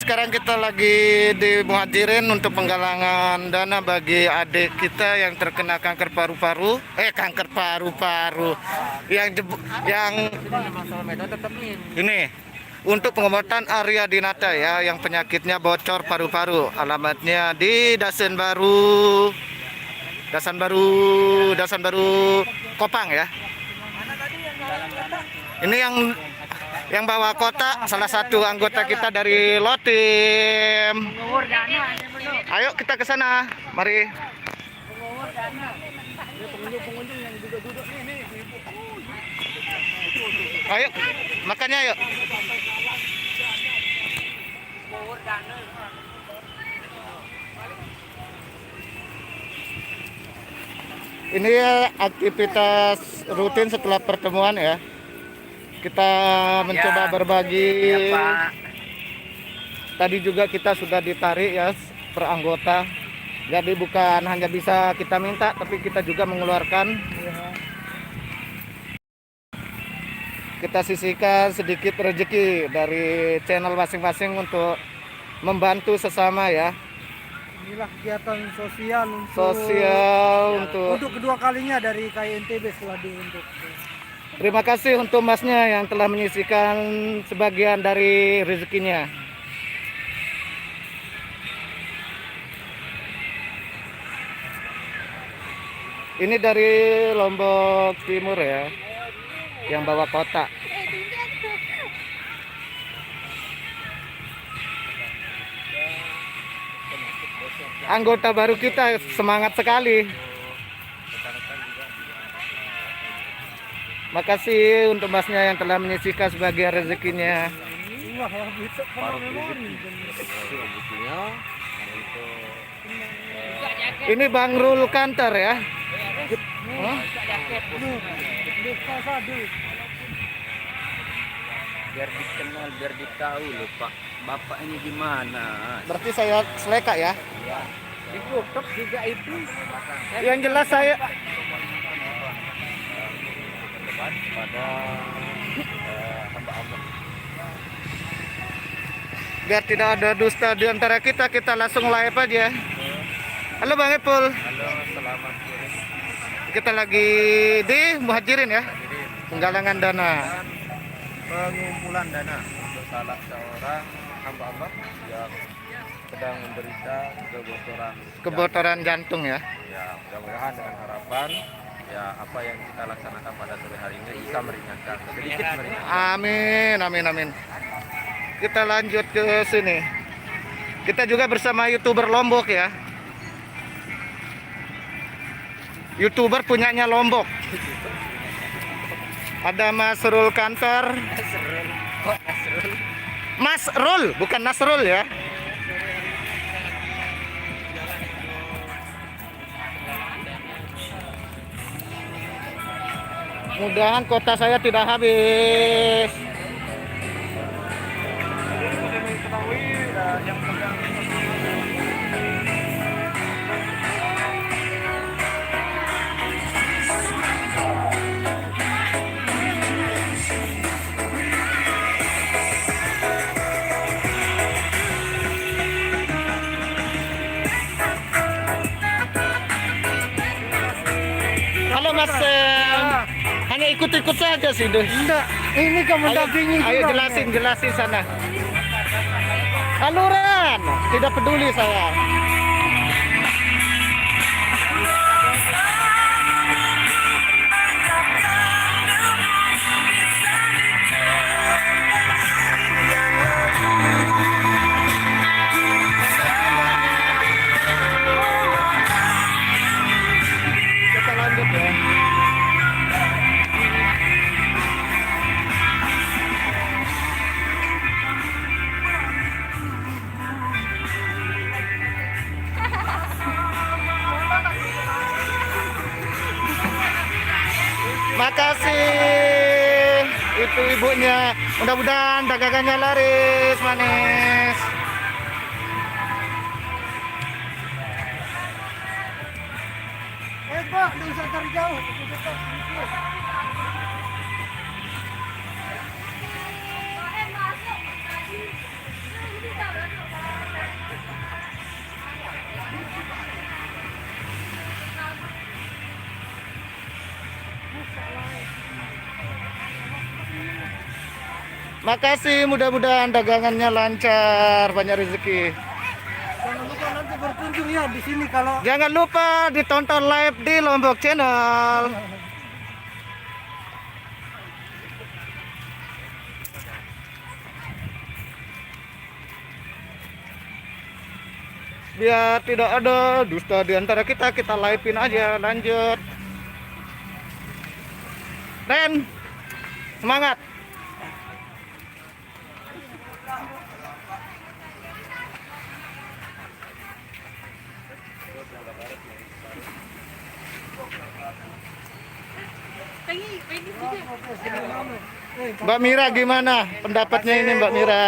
sekarang kita lagi di Muhajirin untuk penggalangan dana bagi adik kita yang terkena kanker paru-paru. Kanker paru-paru. Yang ini untuk pengobatan Arya Dinata ya, yang penyakitnya bocor paru-paru. Alamatnya di Dasan Baru Kopang ya. Ini yang bawa kotak salah satu anggota kita dari Lotim. Ayo kita ke sana. Mari. Ayo, makannya yuk. Ini aktivitas rutin setelah pertemuan ya. Kita mencoba berbagi. Tadi juga kita sudah ditarik ya per anggota. Jadi bukan hanya bisa kita minta, tapi kita juga mengeluarkan. Kita sisihkan sedikit rezeki dari channel masing-masing untuk membantu sesama ya. Inilah kegiatan sosial untuk kedua kalinya dari KINTB setelah dibentuk. Terima kasih untuk masnya yang telah menyisihkan sebagian dari rezekinya. Ini dari Lombok Timur ya, yang bawa kotak. Anggota baru kita semangat sekali. Makasih untuk masnya yang telah menyisihkan sebagian rezekinya. Ini Bang Rul Kantor ya. Biar dikenal, biar ditahu loh Pak, Bapak ini gimana. Berarti saya seleka ya. Di YouTube juga itu. Yang jelas saya Pada hamba Allah. biar tidak ada dusta di antara kita, kita langsung live aja. Halo Bang Epul. Halo, selamat sore. Kita lagi di Muhajirin ya. Penggalangan dana. Pengumpulan dana untuk salah seorang hamba Allah yang sedang menderita Kebocoran jantung ya. Ya, mudah-mudahan dengan harapan ya apa yang kita laksanakan pada sore hari ini bisa meringankan sedikit Amin, amin, amin. Kita lanjut ke sini. Kita juga bersama YouTuber Lombok ya. YouTuber punyanya Lombok. Ada Mas Rul Kantor. Mas Rul, bukan Nasrul ya. Mudahan kota saya tidak habis. Halo Mas, hanya ikut-ikut saja sih deh. Enggak, ini kan mendampingi. Ayo jelasin sana. Aluran, tidak peduli saya. Kita lanjut ya. Makasih itu ibunya. Mudah-mudahan dagangannya laris manis. Pak, nggak usah cari jauh. Masuk. Makasih, mudah-mudahan dagangannya lancar, banyak rezeki. Jangan lupa nanti berkunjung ya di sini kalau Jangan lupa ditonton live di Lombok Channel. Biar tidak ada dusta di antara kita, kita live-in aja, lanjut. Ren, semangat. Mbak Mira gimana pendapatnya ini Mbak Mira?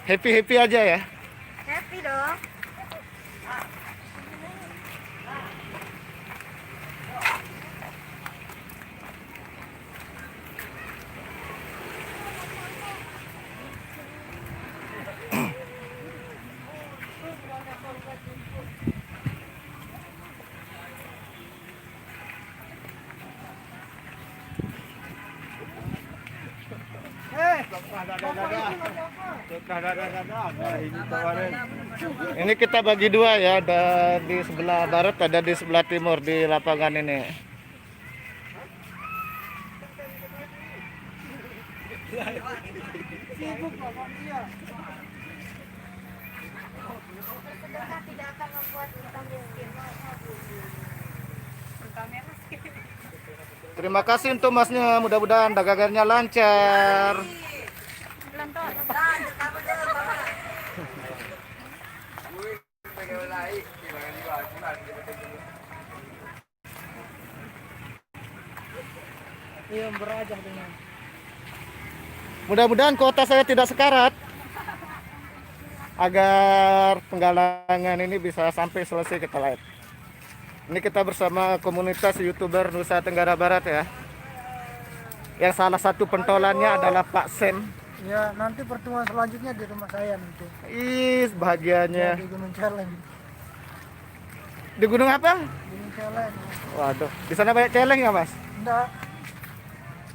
Happy aja ya? Happy dong. Ini kita bagi dua ya, ada di sebelah barat, ada di sebelah timur di lapangan ini. Sedekah tidak akan membuat kita miskin. Terima kasih untuk masnya, mudah-mudahan dagangannya lancar. iya berajah dengan Mudah-mudahan kuota saya tidak sekarat, agar penggalangan ini bisa sampai selesai kita live. Ini kita bersama komunitas YouTuber Nusa Tenggara Barat ya. Yang salah satu pentolannya adalah Pak Sem. ya nanti pertemuan selanjutnya di rumah saya nanti Bahagianya. di Gunung Celeng. Di gunung apa? Gunung Celeng. Waduh, di sana banyak celeng ya Mas? Enggak,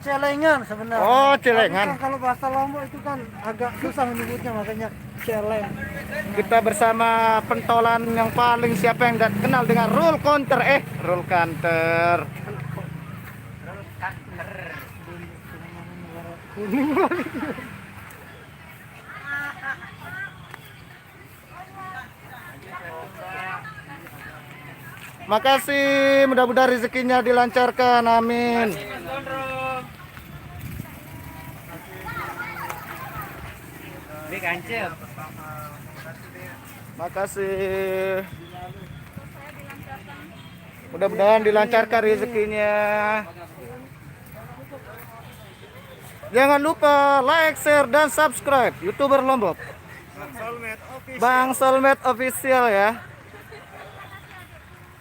celengan sebenarnya. Oh, celengan. Tapi kan kalau bahasa Lombok itu kan agak susah menyebutnya, makanya celeng. Kita bersama pentolan yang paling, siapa yang tidak kenal dengan roll counter, roll counter. Makasih, mudah-mudahan rezekinya dilancarkan, amin. Makasih. Mudah-mudahan dilancarkan rezekinya. Jangan lupa like, share, dan subscribe YouTuber Lombok Bang Solmed Official ya.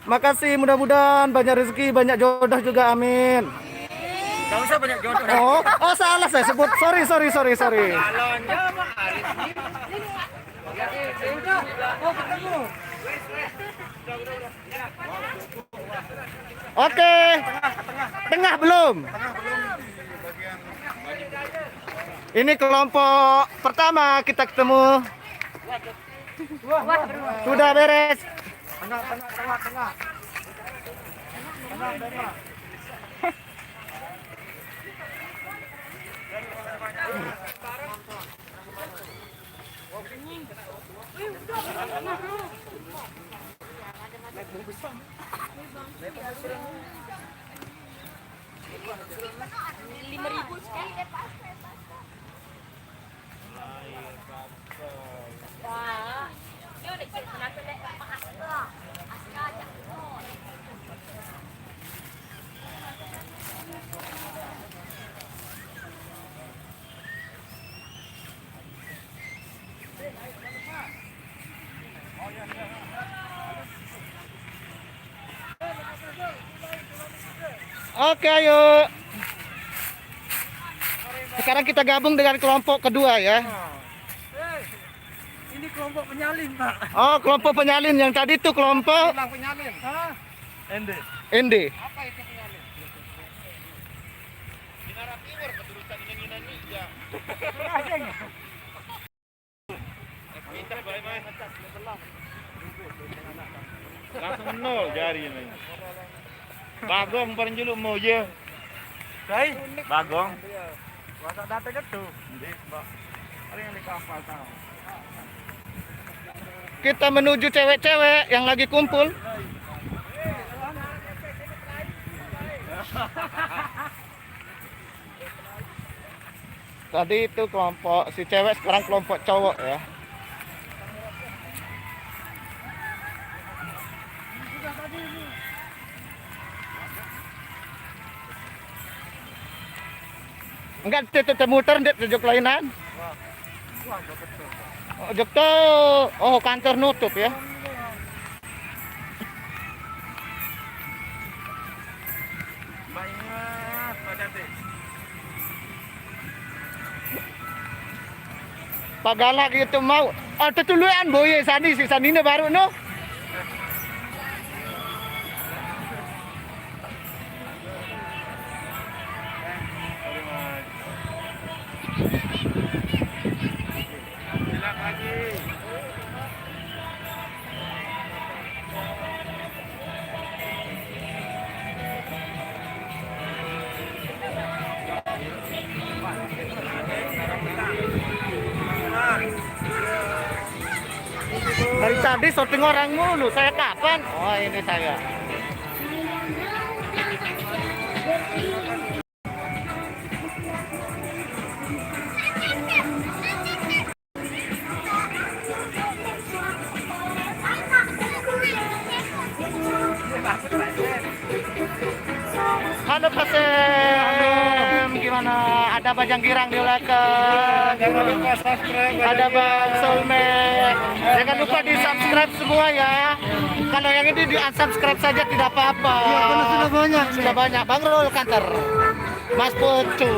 Makasih, mudah-mudahan banyak rezeki, banyak jodoh juga, amin. Gak usah banyak jodoh. Oh salah saya sebut, sorry. Oke, tengah belum. Ini kelompok pertama kita ketemu. Sudah beres. Tengah. Oke, ayo. Sekarang kita gabung dengan kelompok kedua ya. Ini kelompok penyalin, Pak. Oh, kelompok penyalin yang tadi tuh kelompok Penyalin. Hah? Ende. Apa itu penyalin? Langsung nol jari ini. Bagong paling dulu mau je. Kai, Bagong. masa datang itu. Ada yang di kapal tahu. Kita menuju cewek-cewek yang lagi kumpul. Tadi itu kelompok si cewek, sekarang kelompok cowok ya. Enggak, itu muter di tujuh kelainan. Oh, Jogto, oh kantor nutup ya. Banyak pada teh. Pagala gitu mau. Oh, tetuluan boye sani si sanine baru no. Bilang lagi. Dari tadi syuting orang mulu. Saya kapan? Oh, ini saya. Halo Pak Sem, gimana? Ada Bajang Girang di belakang. Jangan lupa subscribe. Ada Bang Solmed. Jangan lupa di subscribe semua ya. Kalau yang ini di unsubscribe saja tidak apa-apa. Iya, karena sudah banyak. Sudah banyak. Bang Rul Kanter, Mas Pucu.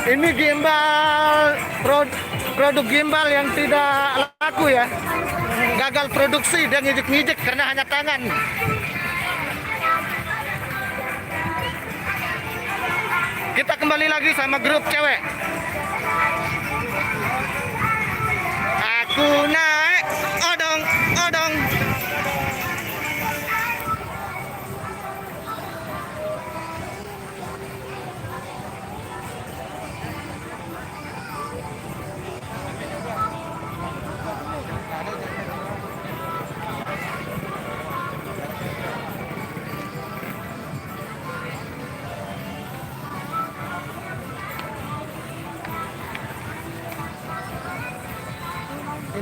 Ini gimbal produk gimbal yang tidak laku ya. Gagal produksi dan ngijik-ngijik karena hanya tangan. Kita kembali lagi sama grup cewek. Aku naik odong odong.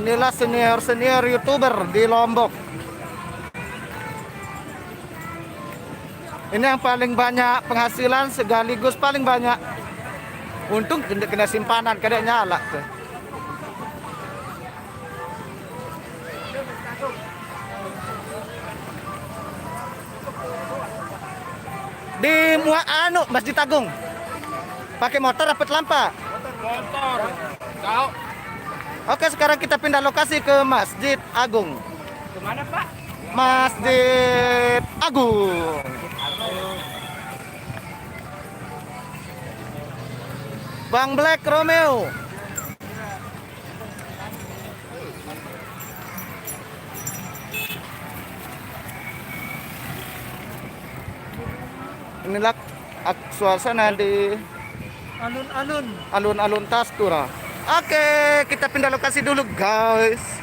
Inilah senior YouTuber di Lombok. Ini yang paling banyak penghasilan sekaligus paling banyak. Untung kena simpanan, kadang nyala tuh. Di Masjid Agung. Pakai motor dapat lampa. Motor. Kau Oke, sekarang kita pindah lokasi ke Masjid Agung. Kemana Pak? Masjid Agung. Bang Black Romeo. Inilah suasana di Alun-alun. alun-alun Tastura. Oke, kita pindah lokasi dulu guys.